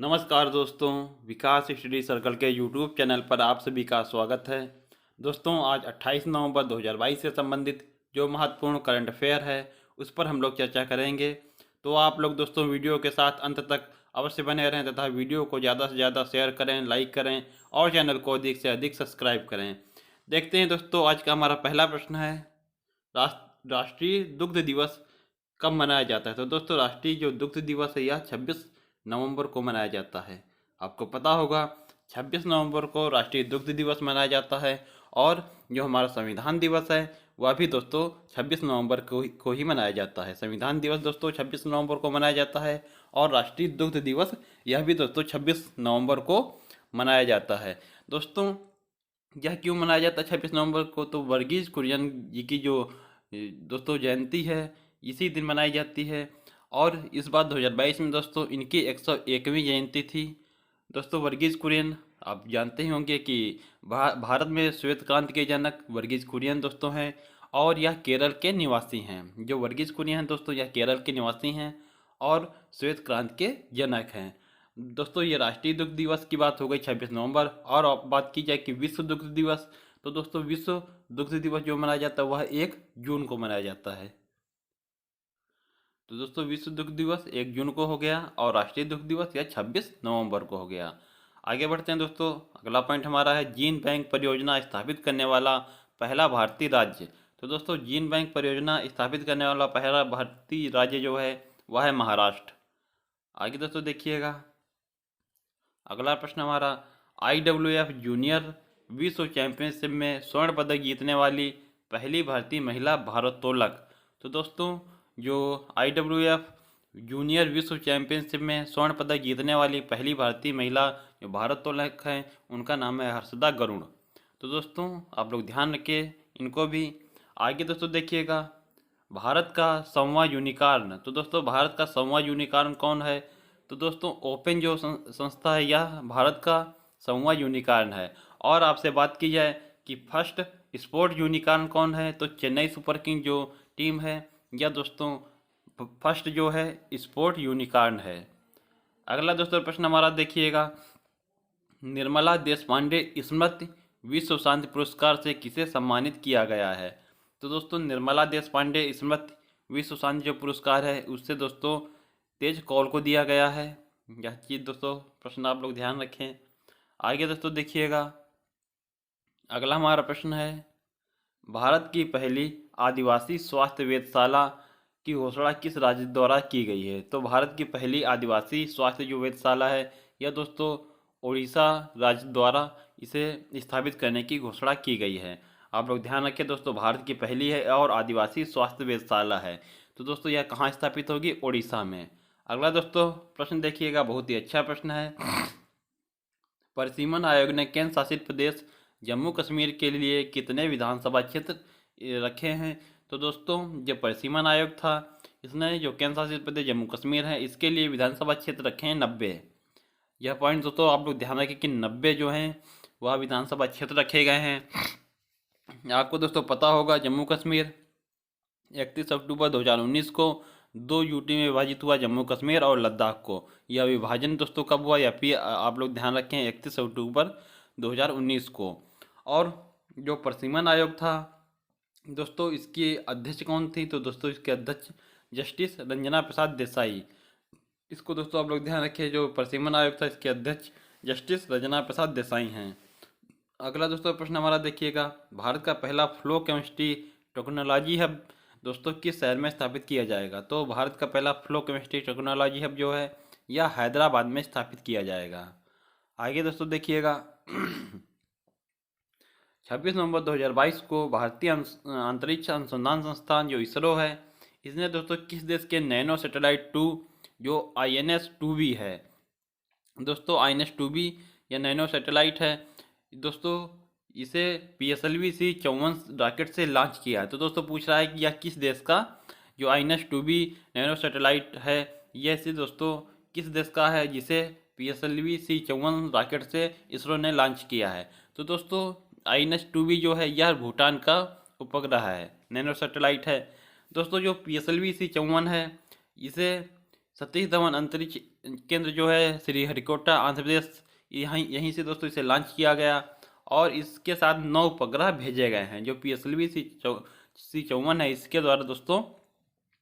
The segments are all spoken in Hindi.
नमस्कार दोस्तों, विकास स्टडी सर्कल के यूट्यूब चैनल पर आप सभी का स्वागत है। दोस्तों, आज 28 नवंबर 2022 से संबंधित जो महत्वपूर्ण करंट अफेयर है उस पर हम लोग चर्चा करेंगे। तो आप लोग दोस्तों वीडियो के साथ अंत तक अवश्य बने रहें तथा वीडियो को ज़्यादा से ज़्यादा शेयर करें, लाइक करें और चैनल को अधिक से अधिक सब्सक्राइब करें। देखते हैं दोस्तों, आज का हमारा पहला प्रश्न है, राष्ट्रीय दुग्ध दिवस कब मनाया जाता है। तो दोस्तों, राष्ट्रीय जो दुग्ध दिवस है यह 26 नवंबर को मनाया जाता है। आपको पता होगा 26 नवंबर को राष्ट्रीय दुग्ध दिवस मनाया जाता है और जो हमारा संविधान दिवस है वह भी दोस्तों 26 नवंबर को ही मनाया जाता है। संविधान दिवस दोस्तों 26 नवंबर को मनाया जाता है और राष्ट्रीय दुग्ध दिवस यह भी दोस्तों 26 नवंबर को मनाया जाता है। दोस्तों, यह क्यों मनाया जाता है 26 नवंबर को? तो वर्गीज कुरियन जी की जो दोस्तों जयंती है इसी दिन मनाई जाती है और इस बार 2022 में दोस्तों इनकी 101वीं जयंती थी। दोस्तों, वर्गीज कुरियन आप जानते ही होंगे कि भारत में श्वेत क्रांति के जनक वर्गीज कुरियन दोस्तों हैं और यह केरल के निवासी हैं। जो वर्गीज कुरियन हैं दोस्तों यह केरल के निवासी हैं और श्वेत क्रांति के जनक हैं। दोस्तों, ये राष्ट्रीय दुग्ध दिवस की बात हो गई 26 नवंबर। और अब बात की जाए कि विश्व दुग्ध दिवस, तो दोस्तों विश्व दुग्ध दिवस जो मनाया जाता है वह 1 जून को मनाया जाता है। तो दोस्तों, विश्व दुग्ध दिवस 1 जून को हो गया और राष्ट्रीय दुग्ध दिवस यह 26 नवंबर को हो गया। आगे बढ़ते हैं दोस्तों, अगला पॉइंट हमारा है जीन बैंक परियोजना स्थापित करने वाला पहला भारतीय राज्य। तो दोस्तों, जीन बैंक परियोजना स्थापित करने वाला पहला भारतीय राज्य जो है वह है महाराष्ट्र। आगे दोस्तों देखिएगा, अगला प्रश्न हमारा IWF जूनियर विश्व चैंपियनशिप में स्वर्ण पदक जीतने वाली पहली भारतीय महिला भारोत्तोलक। तो दोस्तों, जो IWF जूनियर विश्व चैंपियनशिप में स्वर्ण पदक जीतने वाली पहली भारतीय महिला जो भारोत्तोलक हैं उनका नाम है हर्षदा गरुड़। तो दोस्तों, आप लोग ध्यान रखें इनको भी। आगे दोस्तों देखिएगा, भारत का 100वां यूनिकॉर्न। तो दोस्तों, भारत का 100वां यूनिकॉर्न कौन है? तो दोस्तों, ओपन जो संस्था है यह भारत का 100वां यूनिकॉर्न है। और आपसे बात की जाए कि फर्स्ट स्पोर्ट यूनिकॉर्न कौन है, तो चेन्नई सुपर किंग जो टीम है यह दोस्तों फर्स्ट जो है स्पोर्ट यूनिकॉर्न है। अगला दोस्तों प्रश्न हमारा देखिएगा, निर्मला देशपांडे स्मृति विश्व शांति पुरस्कार से किसे सम्मानित किया गया है? तो दोस्तों, निर्मला देशपांडे स्मृति विश्व शांति जो पुरस्कार है उससे दोस्तों तेज कौल को दिया गया है। यह चीज़ दोस्तों प्रश्न आप लोग ध्यान रखें। आगे दोस्तों देखिएगा, अगला हमारा प्रश्न है, भारत की पहली आदिवासी स्वास्थ्य वेधशाला की घोषणा किस राज्य द्वारा की गई है? तो भारत की पहली आदिवासी स्वास्थ्य जो वेधशाला है यह दोस्तों उड़ीसा राज्य द्वारा इसे स्थापित करने की घोषणा की गई है। आप लोग ध्यान रखें दोस्तों, भारत की पहली है और आदिवासी स्वास्थ्य वेधशाला है। तो दोस्तों यह कहाँ स्थापित होगी? उड़ीसा में। अगला दोस्तों प्रश्न देखिएगा, बहुत ही अच्छा प्रश्न है, परिसीमन आयोग ने केंद्र शासित प्रदेश जम्मू कश्मीर के लिए कितने विधानसभा क्षेत्र रखे हैं? तो दोस्तों, जो परिसीमन आयोग था इसने जो केंद्र शासित प्रदेश जम्मू कश्मीर है इसके लिए विधानसभा क्षेत्र रखे हैं 90। यह पॉइंट दोस्तों आप लोग ध्यान रखें कि 90 जो हैं वह विधानसभा क्षेत्र रखे गए हैं। आपको दोस्तों पता होगा जम्मू कश्मीर 31 अक्टूबर 2019 को 2 यूटी में विभाजित हुआ, जम्मू कश्मीर और लद्दाख को। यह विभाजन दोस्तों कब हुआ या फिर आप लोग ध्यान रखें 31 अक्टूबर 2019 को। और जो परिसीमन आयोग था दोस्तों इसकी अध्यक्ष कौन थी? तो दोस्तों इसके अध्यक्ष जस्टिस रंजना प्रसाद देसाई। इसको दोस्तों आप लोग ध्यान रखिए, जो परिसीमन आयोग था इसके अध्यक्ष जस्टिस रंजना प्रसाद देसाई हैं। अगला दोस्तों प्रश्न हमारा देखिएगा, भारत का पहला फ्लो केमिस्ट्री टेक्नोलॉजी हब दोस्तों किस शहर में स्थापित किया जाएगा? तो भारत का पहला फ्लो केमिस्ट्री टेक्नोलॉजी हब जो है यह हैदराबाद में स्थापित किया जाएगा। आगे दोस्तों देखिएगा, 26 नवंबर 2022 को भारतीय अंतरिक्ष अनुसंधान संस्थान जो इसरो है इसने दोस्तों किस देश के नैनो सैटेलाइट 2 जो INS-2B है, दोस्तों INS-2B या नैनो सैटेलाइट है दोस्तों, इसे PSLV-C54 रॉकेट से लॉन्च किया है। तो दोस्तों पूछ रहा है कि यह किस देश का जो INS-2B नैनो सैटेलाइट है यह से दोस्तों किस देश का है जिसे PSLV-C54 रॉकेट से इसरो ने लॉन्च किया है? तो दोस्तों INS-2B जो है यह भूटान का उपग्रह है, नैनो सैटेलाइट है। दोस्तों जो PSLV-C54 है इसे सतीश धवन अंतरिक्ष केंद्र जो है श्रीहरिकोटा आंध्र प्रदेश, यहीं से दोस्तों इसे लॉन्च किया गया। और इसके साथ 9 उपग्रह भेजे गए हैं। जो PSLV C54 है, इसके द्वारा दोस्तों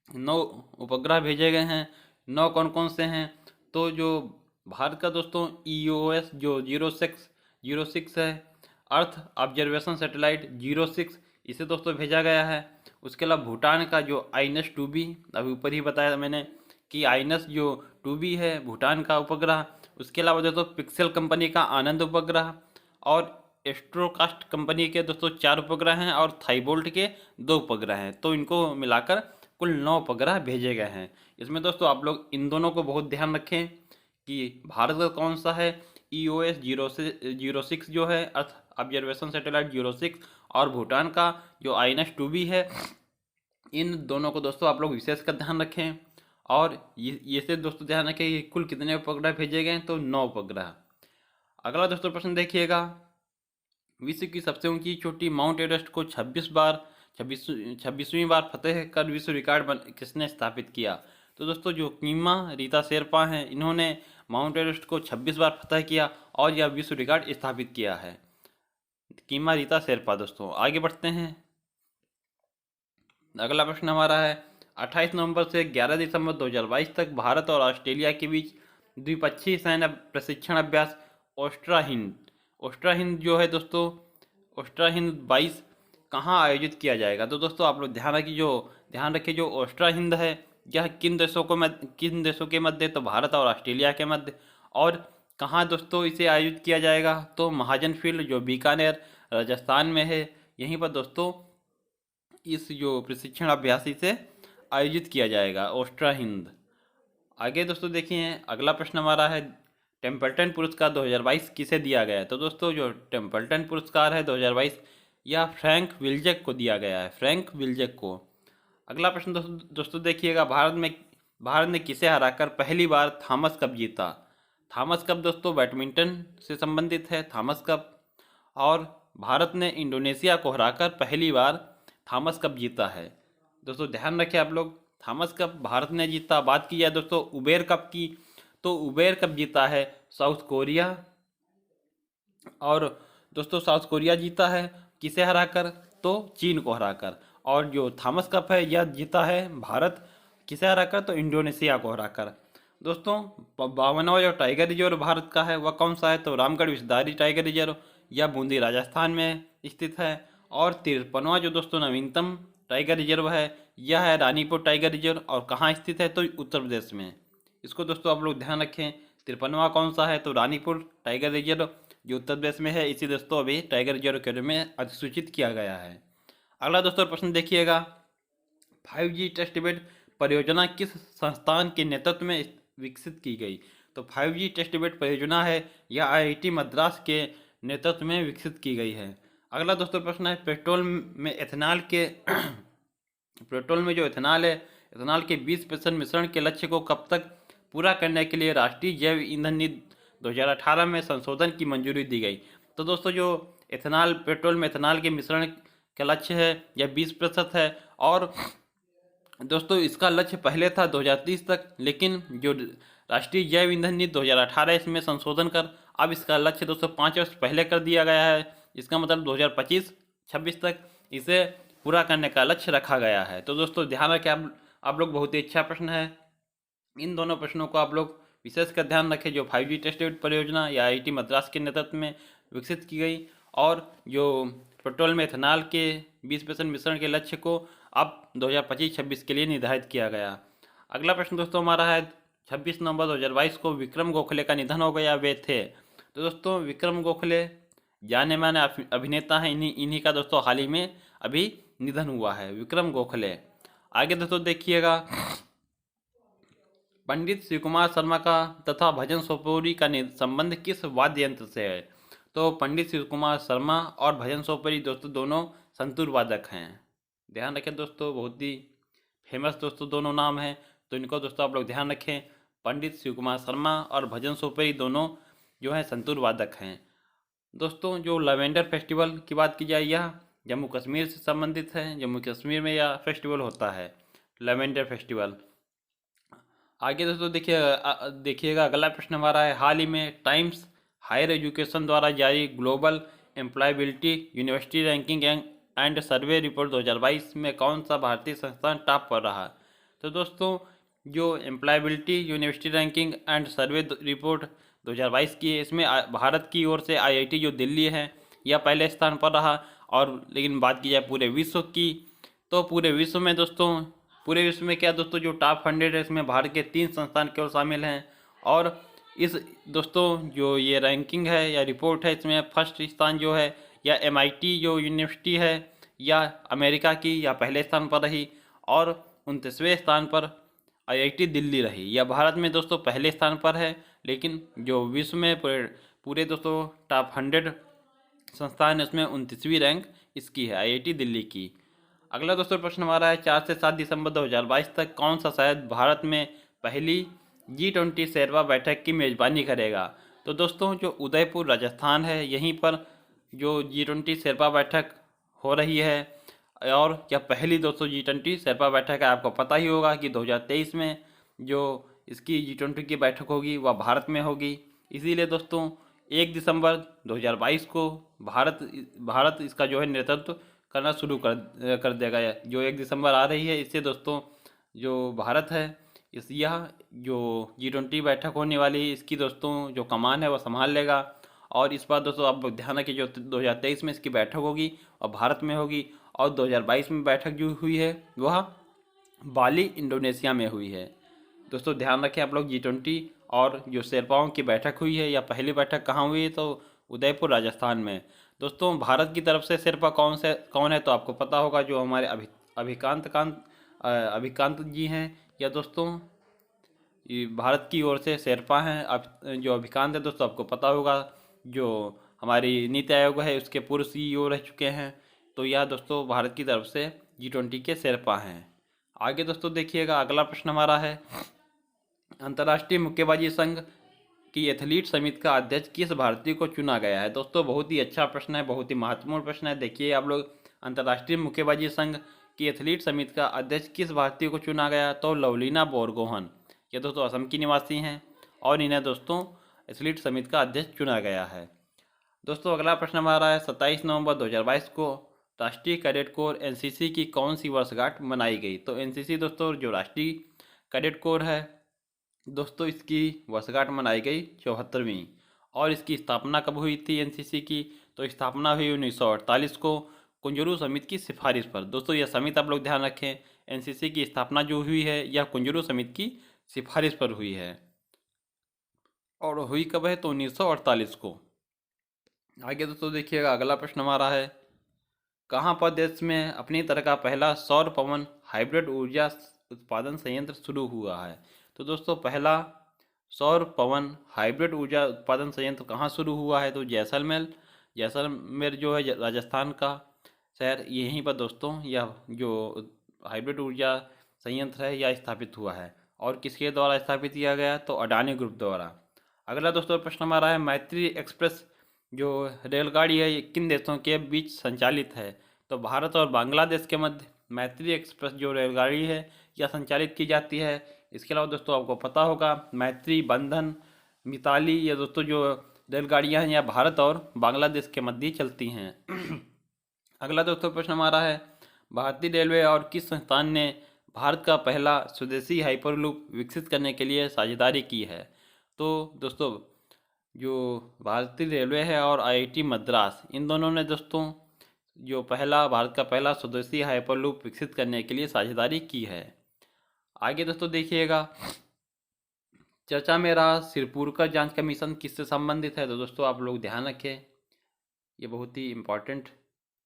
9 उपग्रह भेजे गए हैं। 9 कौन कौन से हैं? तो जो भारत का दोस्तों EOS जो 06 है, अर्थ ऑब्जर्वेशन सैटेलाइट 06, इसे दोस्तों भेजा गया है। उसके अलावा भूटान का जो INS 2B, अभी ऊपर ही बताया मैंने कि INS जो 2B है भूटान का उपग्रह। उसके अलावा दोस्तों पिक्सेल कंपनी का आनंद उपग्रह, और एस्ट्रोकास्ट कंपनी के दोस्तों 4 उपग्रह हैं, और थाईबोल्ट के 2 उपग्रह हैं। तो इनको मिलाकर कुल 9 उपग्रह भेजे गए हैं। इसमें दोस्तों आप लोग इन दोनों को बहुत ध्यान रखें कि भारत का कौन सा है, EOS 06 जो है, अर्थ ऑब्जर्वेशन सैटेलाइट 06, और भूटान का जो INS 2B है। इन दोनों को दोस्तों आप लोग विशेष कर ध्यान रखें। और ये से दोस्तों ध्यान रखें कि कुल कितने उपग्रह भेजे गए हैं, तो 9 उपग्रह। अगला दोस्तों प्रश्न देखिएगा, विश्व की सबसे ऊंची चोटी माउंट एवरेस्ट को 26वीं बार फतेह कर विश्व रिकॉर्ड किसने स्थापित किया? तो दोस्तों जो कीमा रीता शेरपा हैं, इन्होंने माउंट एवरेस्ट को 26 बार फतेह किया और यह विश्व रिकॉर्ड स्थापित किया है। कीमा रीता शेरपा। दोस्तों आगे बढ़ते हैं। अगला प्रश्न हमारा है, 28 नवंबर से 11 दिसंबर 2022 तक भारत और ऑस्ट्रेलिया के बीच द्विपक्षीय सैन्य प्रशिक्षण अभ्यास ओस्ट्रा हिंद जो है दोस्तों, ओस्ट्रा हिंद 22 कहाँ आयोजित किया जाएगा? तो दोस्तों आप लोग ध्यान रखिए जो ओस्ट्रा हिंद है, यह किन देशों के मध्य? तो भारत और ऑस्ट्रेलिया के मध्य। और कहाँ दोस्तों इसे आयोजित किया जाएगा? तो महाजन फील्ड जो बीकानेर राजस्थान में है, यहीं पर दोस्तों इस जो प्रशिक्षण अभ्यास से आयोजित किया जाएगा, ओस्ट्रा हिंद। आगे दोस्तों देखिए, अगला प्रश्न हमारा है, टेम्पल्टन पुरस्कार 2022 किसे दिया गया है? तो दोस्तों जो टेम्पल्टन पुरस्कार है 2022, यह फ्रैंक विल्जेक को दिया गया है, फ्रैंक विल्जेक को। अगला प्रश्न दोस्तों देखिएगा, भारत ने किसे हराकर पहली बार थॉमस कप जीता? थॉमस कप दोस्तों बैडमिंटन से संबंधित है, थॉमस कप। और भारत ने इंडोनेशिया को हराकर पहली बार थॉमस कप जीता है। दोस्तों ध्यान रखें आप लोग, थॉमस कप भारत ने जीता। बात की जाए दोस्तों उबेर कप की, तो उबेर कप जीता है साउथ कोरिया। और दोस्तों साउथ कोरिया जीता है किसे हराकर? तो चीन को हराकर। और जो थॉमस कप है यह जीता है भारत किसे हराकर? तो इंडोनेशिया को हराकर। दोस्तों 52वां जो टाइगर रिजर्व भारत का है वह कौन सा है? तो रामगढ़ विषधारी टाइगर रिजर्व, यह बूंदी राजस्थान में स्थित है। और 53वां जो दोस्तों नवीनतम टाइगर रिजर्व है, यह है रानीपुर टाइगर रिजर्व, और कहाँ स्थित है? तो उत्तर प्रदेश में। इसको दोस्तों आप लोग ध्यान रखें। 53वां कौन सा है? तो रानीपुर टाइगर रिजर्व जो उत्तर प्रदेश में है, इसी दोस्तों अभी टाइगर रिजर्व के रूप में अधिसूचित किया गया है। अगला दोस्तों प्रश्न देखिएगा, 5G टेस्ट बेड परियोजना किस संस्थान के नेतृत्व में विकसित की गई? तो 5G टेस्ट बेड परियोजना है, यह IIT मद्रास के नेतृत्व में विकसित की गई है। अगला दोस्तों प्रश्न है, पेट्रोल में जो इथेनॉल है, इथेनॉल के 20% मिश्रण के लक्ष्य को कब तक पूरा करने के लिए राष्ट्रीय जैव ईंधन नीति 2018 में संशोधन की मंजूरी दी गई? तो दोस्तों जो पेट्रोल में इथेनॉल के मिश्रण का लक्ष्य है यह 20% है। और दोस्तों इसका लक्ष्य पहले था 2030 तक, लेकिन जो राष्ट्रीय जैव ईंधन नीति 2018 इसमें संशोधन कर अब इसका लक्ष्य दोस्तों 5 वर्ष पहले कर दिया गया है। इसका मतलब 2025-26 तक इसे पूरा करने का लक्ष्य रखा गया है। तो दोस्तों ध्यान रखें आप लोग, बहुत ही अच्छा प्रश्न है। इन दोनों प्रश्नों को आप लोग विशेष कर ध्यान रखें, जो 5G टेस्ट बेड परियोजना या IIT मद्रास के नेतृत्व में विकसित की गई, और जो पेट्रोल में इथेनॉल के 20% मिश्रण के लक्ष्य को अब 2025-26 के लिए निर्धारित किया गया। अगला प्रश्न दोस्तों हमारा है, 26 नवंबर 2022 को विक्रम गोखले का निधन हो गया, वे थे? तो दोस्तों विक्रम गोखले जाने माने अभिनेता हैं, इन्हीं का दोस्तों हाल ही में अभी निधन हुआ है, विक्रम गोखले। आगे दोस्तों देखिएगा, पंडित शिव कुमार शर्मा का तथा भजन सोपोरी का संबंध किस वाद्य यंत्र से है? तो पंडित शिव कुमार शर्मा और भजन सोपोरी दोस्तों दोनों संतूर वादक हैं। ध्यान रखें दोस्तों, बहुत ही फेमस दोस्तों दोनों नाम हैं, तो इनको दोस्तों आप लोग ध्यान रखें। पंडित शिव कुमार शर्मा और भजन सोपोरी दोनों जो हैं संतूर वादक हैं। दोस्तों जो लवेंडर फेस्टिवल की बात की जाए, यह जम्मू कश्मीर से संबंधित है, जम्मू कश्मीर में यह फेस्टिवल होता है, लवेंडर फेस्टिवल। आगे दोस्तों देखिएगा अगला प्रश्न हमारा है, हाल ही में टाइम्स हायर एजुकेशन द्वारा जारी global employability university ranking and survey report 2022 में कौन सा भारतीय संस्थान टॉप पर रहा। तो दोस्तों जो employability university ranking and survey report 2022 की है, इसमें भारत की ओर से आईआईटी जो दिल्ली है यह पहले स्थान पर रहा। और लेकिन बात की जाए पूरे विश्व की, तो पूरे विश्व में दोस्तों, पूरे विश्व में क्या दोस्तों, जो टॉप 100 है इसमें भारत के 3 संस्थान केवल शामिल हैं। और इस दोस्तों जो ये रैंकिंग है या रिपोर्ट है, इसमें फर्स्ट स्थान जो है या एमआईटी जो यूनिवर्सिटी है या अमेरिका की या पहले स्थान पर रही, और 29वें स्थान पर आईआईटी दिल्ली रही। या भारत में दोस्तों पहले स्थान पर है, लेकिन जो विश्व में पूरे दोस्तों टॉप 100 संस्थान है उसमें 29वीं रैंक इसकी है, आईआईटी दिल्ली की। अगला दोस्तों प्रश्न हमारा है, 4 से 7 दिसंबर 2022 तक कौन सा शहर भारत में पहली G20 शेरपा बैठक की मेज़बानी करेगा। तो दोस्तों जो उदयपुर राजस्थान है, यहीं पर जो G20 शेरपा बैठक हो रही है। और क्या पहली दोस्तों G20 शेरपा बैठक है, आपको पता ही होगा कि 2023 में जो इसकी G20 की बैठक होगी वह भारत में होगी। इसीलिए दोस्तों 1 दिसंबर 2022 को भारत इसका जो है नेतृत्व करना शुरू कर देगा। जो 1 दिसंबर आ रही है, इससे दोस्तों जो भारत है यह जो G20 बैठक होने वाली है इसकी दोस्तों जो कमान है वह संभाल लेगा। और इस बार दोस्तों आप ध्यान रखिए, जो 2023 में इसकी बैठक होगी और भारत में होगी, और 2022 में बैठक जो हुई है वह बाली इंडोनेशिया में हुई है। दोस्तों ध्यान रखें आप लोग, G20 और जो शेरपाओं की बैठक हुई है या पहली बैठक कहाँ हुई है, तो उदयपुर राजस्थान में। दोस्तों भारत की तरफ से शेरपा कौन है, तो आपको पता होगा, जो हमारे अभिकांत जी हैं। या दोस्तों ये भारत की ओर से शेरपा हैं। अब जो अभिकांत है दोस्तों आपको पता होगा, जो हमारी नीति आयोग है उसके पूर्व CEO रह चुके हैं। तो यह दोस्तों भारत की तरफ से G20 के शेरपा हैं। आगे दोस्तों देखिएगा अगला प्रश्न हमारा है, अंतर्राष्ट्रीय मुक्केबाजी संघ की एथलीट समिति का अध्यक्ष किस भारतीय को चुना गया है। दोस्तों बहुत ही अच्छा प्रश्न है, बहुत ही महत्वपूर्ण प्रश्न है। देखिए आप लोग, अंतर्राष्ट्रीय मुक्केबाजी संघ की एथलीट समिति का अध्यक्ष किस भारतीय को चुना गया, तो लवलीना बोरगोहन। ये दोस्तों असम की निवासी हैं और इन्हें दोस्तों एथलीट समिति का अध्यक्ष चुना गया है। दोस्तों अगला प्रश्न हमारा है, 27 नवंबर 2022 को राष्ट्रीय कैडेट कोर NCC की कौन सी वर्षगांठ मनाई गई। तो NCC दोस्तों जो राष्ट्रीय कैडेट कोर है दोस्तों, इसकी वर्षगांठ मनाई गई 74वीं। और इसकी स्थापना कब हुई थी NCC की, तो स्थापना हुई 1948 को कुंजरू समिति की सिफारिश पर। दोस्तों यह समिति आप लोग ध्यान रखें, NCC की स्थापना जो हुई है यह कुंजरू समिति की सिफारिश पर हुई है। और हुई कब है, तो 1948 को। आगे दोस्तों देखिएगा अगला प्रश्न हमारा है, कहाँ पर देश में अपनी तरह का पहला सौर पवन हाइब्रिड ऊर्जा उत्पादन संयंत्र शुरू हुआ है। तो दोस्तों पहला सौर पवन हाइब्रिड ऊर्जा उत्पादन संयंत्र कहाँ शुरू हुआ है, तो जैसलमेर जो है राजस्थान का शहर, यहीं पर दोस्तों यह जो हाइब्रिड ऊर्जा संयंत्र है यह स्थापित हुआ है। और किसके द्वारा स्थापित किया गया, तो अडानी ग्रुप द्वारा। अगला दोस्तों प्रश्न हमारा है, मैत्री एक्सप्रेस जो रेलगाड़ी है ये किन देशों के बीच संचालित है। तो भारत और बांग्लादेश के मध्य मैत्री एक्सप्रेस जो रेलगाड़ी है यह संचालित की जाती है। इसके अलावा दोस्तों आपको पता होगा, मैत्री, बंधन, मिताली, ये दोस्तों जो रेलगाड़ियाँ हैं यह भारत और बांग्लादेश के मध्य चलती हैं। अगला दोस्तों प्रश्न हमारा है, भारतीय रेलवे और किस संस्थान ने भारत का पहला स्वदेशी हाइपरलूप विकसित करने के लिए साझेदारी की है। तो दोस्तों जो भारतीय रेलवे है और IIT मद्रास, इन दोनों ने दोस्तों जो भारत का पहला स्वदेशी हाइपरलूप विकसित करने के लिए साझेदारी की है। आगे दोस्तों देखिएगा, चर्चा में रहा सिरपुरकर जांच कमीशन किससे संबंधित है। तो दोस्तों आप लोग ध्यान रखें, ये बहुत ही इम्पोर्टेंट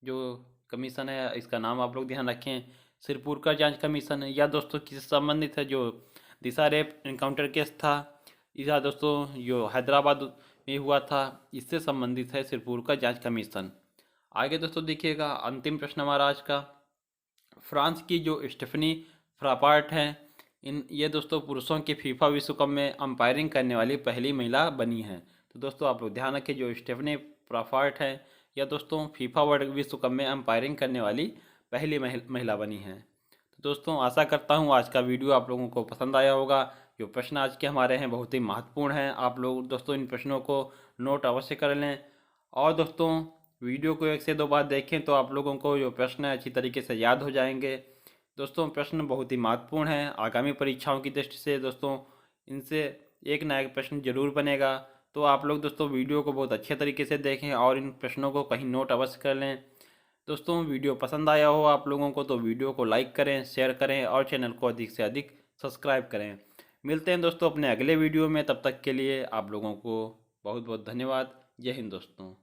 जो कमीशन है, इसका नाम आप लोग ध्यान रखें, सिरपुरकर जांच कमीशन है। या दोस्तों किससे संबंधित है, जो दिशा रेप एनकाउंटर केस था यह दोस्तों जो हैदराबाद में हुआ था, इससे संबंधित है सिरपुरकर जांच कमीशन। आगे दोस्तों देखिएगा अंतिम प्रश्न हमारा आज का, फ्रांस की जो स्टेफनी फ्रापार्ट हैं, ये दोस्तों पुरुषों के फीफा विश्व कप में अंपायरिंग करने वाली पहली महिला बनी हैं। तो दोस्तों आप लोग ध्यान रखें, जो स्टेफनी फ्रापार्ट है यह दोस्तों फीफा वर्ल्ड विश्व कप में अंपायरिंग करने वाली पहली महिला बनी हैं। तो दोस्तों आशा करता हूँ आज का वीडियो आप लोगों को पसंद आया होगा। जो प्रश्न आज के हमारे हैं बहुत ही महत्वपूर्ण हैं। आप लोग दोस्तों इन प्रश्नों को नोट अवश्य कर लें और दोस्तों वीडियो को 1 से 2 बार देखें तो आप लोगों को जो प्रश्न है अच्छी तरीके से याद हो जाएंगे। दोस्तों प्रश्न बहुत ही महत्वपूर्ण हैं आगामी परीक्षाओं की दृष्टि से। दोस्तों इनसे एक ना एक प्रश्न जरूर बनेगा, तो आप लोग दोस्तों वीडियो को बहुत अच्छे तरीके से देखें और इन प्रश्नों को कहीं नोट अवश्य कर लें। दोस्तों वीडियो पसंद आया हो आप लोगों को तो वीडियो को लाइक करें, शेयर करें और चैनल को अधिक से अधिक सब्सक्राइब करें। मिलते हैं दोस्तों अपने अगले वीडियो में, तब तक के लिए आप लोगों को बहुत बहुत धन्यवाद। जय हिंद दोस्तों।